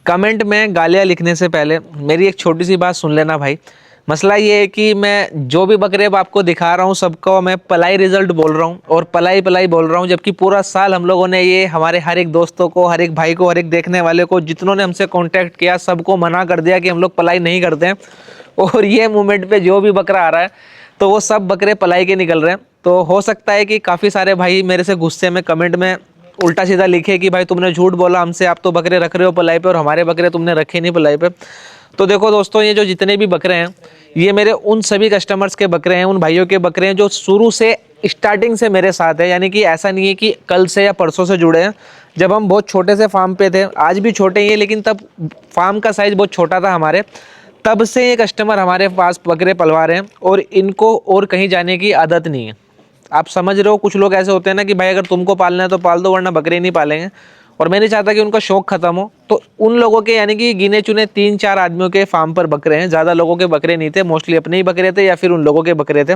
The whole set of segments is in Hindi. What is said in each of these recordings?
कमेंट में गालियाँ लिखने से पहले मेरी एक छोटी सी बात सुन लेना भाई। मसला ये है कि मैं जो भी बकरे अब आपको दिखा रहा हूँ सबको मैं पलाई रिजल्ट बोल रहा हूँ और पलाई पलाई बोल रहा हूँ, जबकि पूरा साल हम लोगों ने ये हमारे हर एक दोस्तों को, हर एक भाई को, हर एक देखने वाले को, जितनों ने हमसे कांटेक्ट किया सबको मना कर दिया कि हम लोग पलाई नहीं करते हैं। और ये मूवमेंट पे जो भी बकरा आ रहा है तो वो सब बकरे पलाई के निकल रहे हैं। तो हो सकता है कि काफ़ी सारे भाई मेरे से गुस्से में कमेंट में उल्टा सीधा लिखे कि भाई तुमने झूठ बोला हमसे, आप तो बकरे रख रहे हो पलाई पे और हमारे बकरे तुमने रखे नहीं पलाई पे। तो देखो दोस्तों, ये जो जितने भी बकरे हैं ये मेरे उन सभी कस्टमर्स के बकरे हैं, उन भाइयों के बकरे हैं जो शुरू से स्टार्टिंग से मेरे साथ है। यानी कि ऐसा नहीं है कि कल से या परसों से जुड़े हैं। जब हम बहुत छोटे से फार्म पे थे, आज भी छोटे ही हैं लेकिन तब फार्म का साइज़ बहुत छोटा था हमारे, तब से ये कस्टमर हमारे पास बकरे पलवा रहे हैं और इनको और कहीं जाने की आदत नहीं है। आप समझ रहे हो, कुछ लोग ऐसे होते हैं ना कि भाई अगर तुमको पालना है तो पाल दो वरना बकरे नहीं पालेंगे, और मैं नहीं चाहता कि उनका शौक खत्म हो। तो उन लोगों के यानी कि गिने चुने 3-4 आदमियों के फार्म पर बकरे हैं, ज़्यादा लोगों के बकरे नहीं थे, मोस्टली अपने ही बकरे थे या फिर उन लोगों के बकरे थे।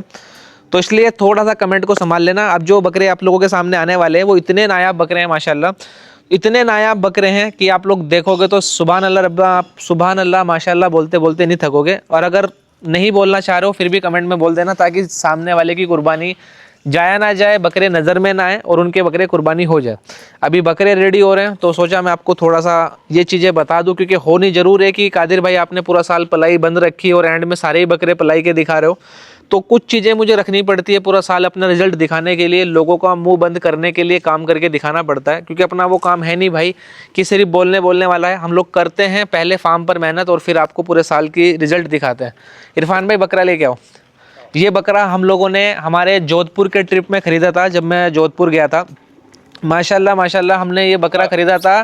तो इसलिए थोड़ा सा कमेंट को संभाल लेना। अब जो बकरे आप लोगों के सामने आने वाले हैं वो इतने नायाब बकरे हैं माशाल्लाह, इतने नायाब बकरे हैं कि आप लोग देखोगे तो सुभान अल्लाह रब्बा, आप सुभान अल्लाह माशाल्लाह बोलते बोलते नहीं थकोगे। और अगर नहीं बोलना चाह रहे हो फिर भी कमेंट में बोल देना ताकि सामने वाले की कुर्बानी जाया ना जाए, बकरे नज़र में ना आए और उनके बकरे कुर्बानी हो जाए। अभी बकरे रेडी हो रहे हैं तो सोचा मैं आपको थोड़ा सा ये चीज़ें बता दूं, क्योंकि होनी ज़रूर है कि कादिर भाई आपने पूरा साल पलाई बंद रखी और एंड में सारे ही बकरे पलाई के दिखा रहे हो। तो कुछ चीज़ें मुझे रखनी पड़ती है पूरा साल अपना रिजल्ट दिखाने के लिए, लोगों का मुंह बंद करने के लिए काम करके दिखाना पड़ता है, क्योंकि अपना वो काम है नहीं भाई कि सिर्फ बोलने बोलने वाला है। हम लोग करते हैं पहले फार्म पर मेहनत और फिर आपको पूरे साल की रिजल्ट दिखाते हैं। इरफान भाई बकरा लेके आओ। ये बकरा हम लोगों ने हमारे जोधपुर के ट्रिप में ख़रीदा था, जब मैं जोधपुर गया था। माशाल्लाह माशाल्लाह हमने ये बकरा ख़रीदा था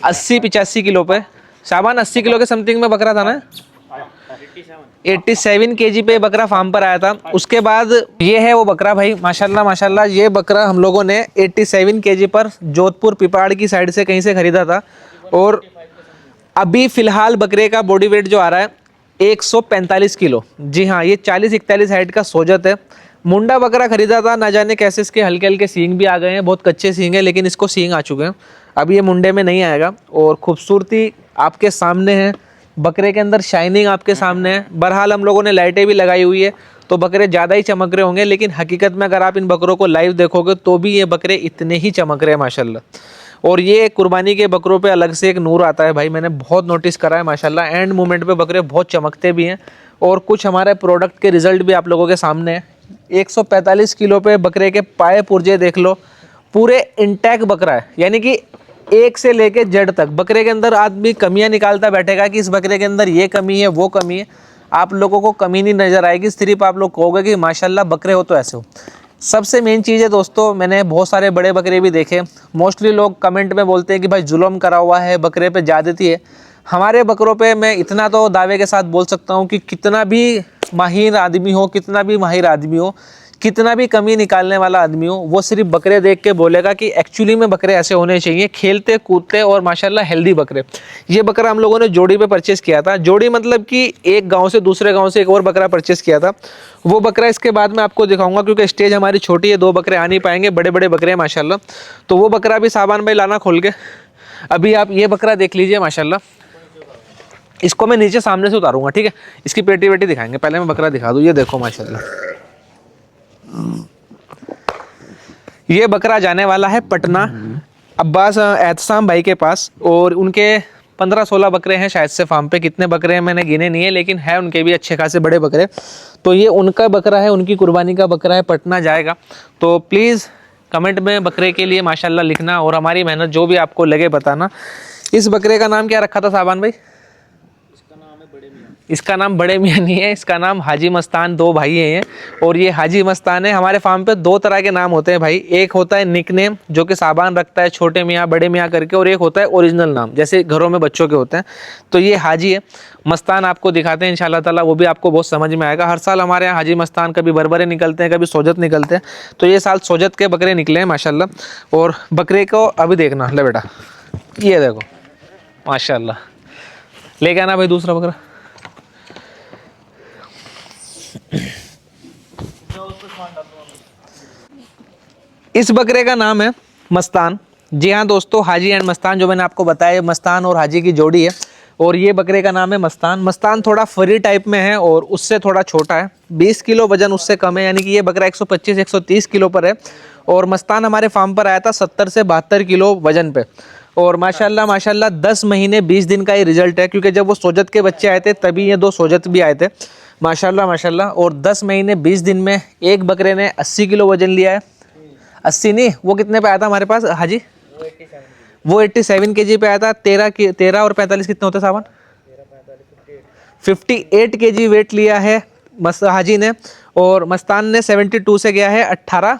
80-85 किलो पे। शाबान 80 किलो के समथिंग में बकरा था ना, 87 kg पे बकरा फार्म पर आया था। उसके बाद ये है वो बकरा भाई, माशाल्लाह माशाल्लाह। ये बकरा हम लोगों ने 87 kg पर जोधपुर पिपाड़ की साइड से कहीं से ख़रीदा था। और अभी फ़िलहाल बकरे का बॉडी वेट जो आ रहा है 145 किलो। जी हाँ, ये 40-41 हाइट का सोजत है। मुंडा बकरा खरीदा था, ना जाने कैसे इसके हल्के हल्के सींग भी आ गए हैं, बहुत कच्चे सींग हैं लेकिन इसको सींग आ चुके हैं। अब ये मुंडे में नहीं आएगा। और खूबसूरती आपके सामने है, बकरे के अंदर शाइनिंग आपके सामने है। बहरहाल हम लोगों ने लाइटें भी लगाई हुई है तो बकरे ज़्यादा ही चमक रहे होंगे, लेकिन हकीकत में अगर आप इन बकरों को लाइव देखोगे तो भी ये बकरे इतने ही चमक रहे हैं माशाल्लाह। और ये कुर्बानी के बकरों पे अलग से एक नूर आता है भाई, मैंने बहुत नोटिस करा है माशाल्लाह। एंड मोमेंट पे बकरे बहुत चमकते भी हैं। और कुछ हमारे प्रोडक्ट के रिजल्ट भी आप लोगों के सामने है। 145 किलो पे बकरे के पाए पुर्जे देख लो, पूरे इंटैक्ट बकरा है। यानी कि एक से लेके जेड तक बकरे के अंदर आदमी कमियां निकालता बैठेगा कि इस बकरे के अंदर ये कमी है वो कमी है, आप लोगों को कमी नहीं नज़र आएगी। सिर्फ आप लोग कहोगे कि माशाल्लाह बकरे हो तो ऐसे हो। सबसे मेन चीज़ है दोस्तों, मैंने बहुत सारे बड़े बकरे भी देखे। मोस्टली लोग कमेंट में बोलते हैं कि भाई जुल्म करा हुआ है, बकरे पे ज़्यादती है। हमारे बकरों पे मैं इतना तो दावे के साथ बोल सकता हूँ कि कितना भी माहिर आदमी हो, कितना भी माहिर आदमी हो, कितना भी कमी निकालने वाला आदमी हो, वो सिर्फ बकरे देख के बोलेगा कि एक्चुअली में बकरे ऐसे होने चाहिए, खेलते कूदते और माशाल्लाह हेल्दी बकरे। ये बकरा हम लोगों ने जोड़ी पे परचेज़ किया था। जोड़ी मतलब कि एक गांव से दूसरे गांव से एक और बकरा परचेज़ किया था। वो बकरा इसके बाद मैं आपको दिखाऊंगा, क्योंकि स्टेज हमारी छोटी है, 2 बकरे आ नहीं पाएंगे, बड़े बड़े बकरे हैं माशाल्लाह। तो वो बकरा भी साबान भाई लाना खोल के। अभी आप ये बकरा देख लीजिए माशाल्लाह, इसको मैं नीचे सामने से उतारूंगा, ठीक है। इसकी पेटी वेटी दिखाएंगे, पहले मैं बकरा दिखा दूँ। ये देखो माशाल्लाह, ये बकरा जाने वाला है पटना अब्बास एहतसाम भाई के पास। और उनके 15-16 बकरे हैं शायद से फार्म पे। कितने बकरे हैं मैंने गिने नहीं है, लेकिन है उनके भी अच्छे खासे बड़े बकरे। तो ये उनका बकरा है, उनकी कुर्बानी का बकरा है, पटना जाएगा। तो प्लीज़ कमेंट में बकरे के लिए माशाल्लाह लिखना और हमारी मेहनत जो भी आपको लगे बताना। इस बकरे का नाम क्या रखा था साबान भाई? इसका नाम बड़े मियाँ नहीं है, इसका नाम हाजी मस्तान। 2 भाई हैं ये, और ये हाजी मस्तान है। हमारे फार्म पे 2 तरह के नाम होते हैं भाई। एक होता है निक नेम जो कि साबान रखता है, छोटे मियाँ बड़े मियाँ करके, और एक होता है ओरिजिनल नाम जैसे घरों में बच्चों के होते हैं। तो ये हाजी है। मस्तान आपको दिखाते हैं इंशाल्लाह ताला, वो भी आपको बहुत समझ में आएगा। हर साल हमारे यहाँ हाजी मस्तान कभी बरबरे निकलते हैं, कभी सोजत निकलते हैं। तो ये साल सोजत के बकरे निकले हैं माशाल्लाह। और बकरे को अभी देखना, ले बेटा ये देखो माशाल्लाह। लेके आना भाई दूसरा बकरा। इस बकरे का नाम है मस्तान। जी हाँ दोस्तों, हाजी एंड मस्तान जो मैंने आपको बताया, मस्तान और हाजी की जोड़ी है और ये बकरे का नाम है मस्तान। मस्तान थोड़ा फरी टाइप में है और उससे थोड़ा छोटा है, 20 किलो वजन उससे कम है, यानी कि ये बकरा 125-130 किलो पर है और मस्तान हमारे फार्म पर आया था 70 से 72 किलो वजन पे। और माशाल्लाह माशाल्लाह 10 महीने 20 दिन का ही रिजल्ट है, क्योंकि जब वो सोजत के बच्चे आए थे तभी ये 2 सोजत भी आए थे। माशाल्लाह माशाल्लाह। और 10 महीने 20 दिन में एक बकरे ने 80 किलो वजन लिया है। 80 नहीं, वो कितने पे आया था हमारे पास हाजी? वो 87 केजी पे आया था। 13 और 45 कितने होते सावन? 58 केजी वेट लिया है हाजी ने। और मस्तान ने 72 से गया है 18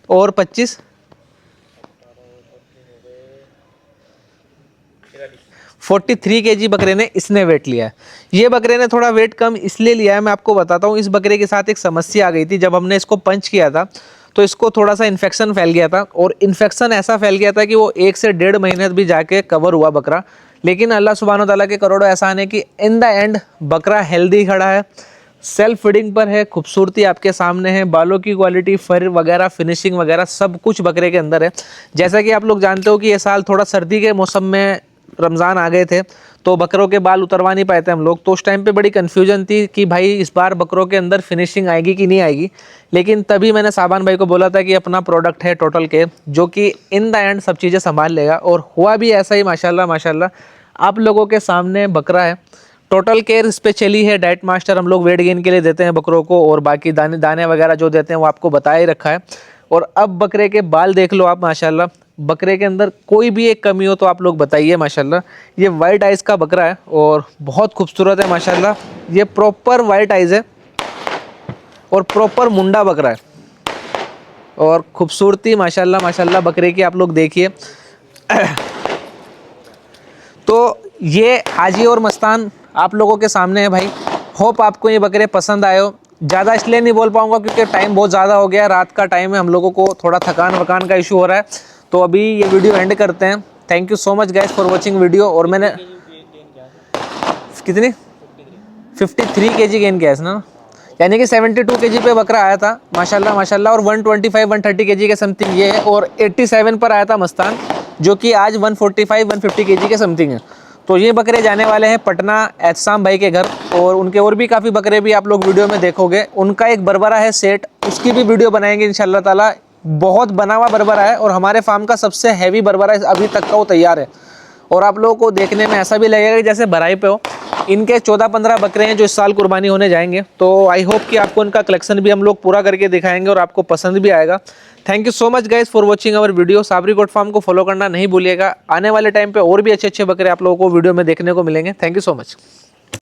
और 25 43 केजी बकरे ने इसने वेट लिया है। ये बकरे ने थोड़ा वेट कम इसलिए लिया है, मैं आपको बताता हूँ। इस बकरे के साथ एक समस्या आ गई थी, जब हमने इसको पंच किया था तो इसको थोड़ा सा इन्फेक्शन फैल गया था और इन्फेक्शन ऐसा फैल गया था कि वो 1 से 1.5 महीने भी जाके कवर हुआ बकरा। लेकिन अल्लाह सुब्हानो तआला के करोड़ों एहसान है कि इन द एंड बकरा हेल्दी खड़ा है, सेल्फ फीडिंग पर है, खूबसूरती आपके सामने है, बालों की क्वालिटी, फर वगैरह, फिनिशिंग वगैरह सब कुछ बकरे के अंदर है। जैसा कि आप लोग जानते हो कि ये साल थोड़ा सर्दी के मौसम में रमज़ान आ गए थे तो बकरों के बाल उतरवा नहीं पाए थे हम लोग, तो उस टाइम पे बड़ी कन्फ्यूजन थी कि भाई इस बार बकरों के अंदर फिनिशिंग आएगी कि नहीं आएगी। लेकिन तभी मैंने साबान भाई को बोला था कि अपना प्रोडक्ट है टोटल केयर जो कि इन द एंड सब चीज़ें संभाल लेगा, और हुआ भी ऐसा ही माशाल्लाह माशाल्लाह। आप लोगों के सामने बकरा है, टोटल केयर इस पे चली है। डाइट मास्टर हम लोग वेट गेन के लिए देते हैं बकरों को, और बाकी दाने दाने वगैरह जो देते हैं वो आपको बताया ही रखा है। और अब बकरे के बाल देख लो आप माशाल्लाह, बकरे के अंदर कोई भी एक कमी हो तो आप लोग बताइए माशाल्लाह। ये वाइट आइज़ का बकरा है और बहुत खूबसूरत है माशाल्लाह। ये प्रॉपर वाइट आइज़ है और प्रॉपर मुंडा बकरा है, और खूबसूरती माशाल्लाह माशाल्लाह बकरे की आप लोग देखिए। तो ये हाजी और मस्तान आप लोगों के सामने है भाई। होप आपको ये बकरे पसंद आए हो। ज़्यादा इसलिए नहीं बोल पाऊँगा क्योंकि टाइम बहुत ज़्यादा हो गया है, रात का टाइम है, हम लोगों को थोड़ा थकान वकान का इशू हो रहा है। तो अभी ये वीडियो एंड करते हैं। Thank you so much guys for watching video. और मैंने कितनी 53 केजी गेन किया है ना, यानी कि 72 केजी पे बकरा आया था माशाल्लाह माशाल्लाह। और 125-130 केजी के समथिंग ये है, और 87 पर आया था मस्तान जो कि आज 145-150 केजी के समथिंग है। तो ये बकरे जाने वाले हैं पटना एहसाम भाई के घर, और उनके और भी काफ़ी बकरे भी आप लोग वीडियो में देखोगे। उनका एक बरबरा है सेट, उसकी भी वीडियो बनाएंगे इंशाल्लाह ताला। बहुत बना हुआ बरबरा है और हमारे फार्म का सबसे हैवी बरबरा अभी तक का वो तैयार है, और आप लोगों को देखने में ऐसा भी लगेगा कि जैसे भराई पे हो। इनके 14-15 बकरे हैं जो इस साल कुर्बानी होने जाएंगे, तो आई होप कि आपको इनका कलेक्शन भी हम लोग पूरा करके दिखाएंगे और आपको पसंद भी आएगा। Thank you so much guys for watching our video. Sabri goat farm को फॉलो करना नहीं भूलिएगा। आने वाले टाइम पे और भी अच्छे अच्छे बकरे आप लोगों को वीडियो में देखने को मिलेंगे। Thank you so much.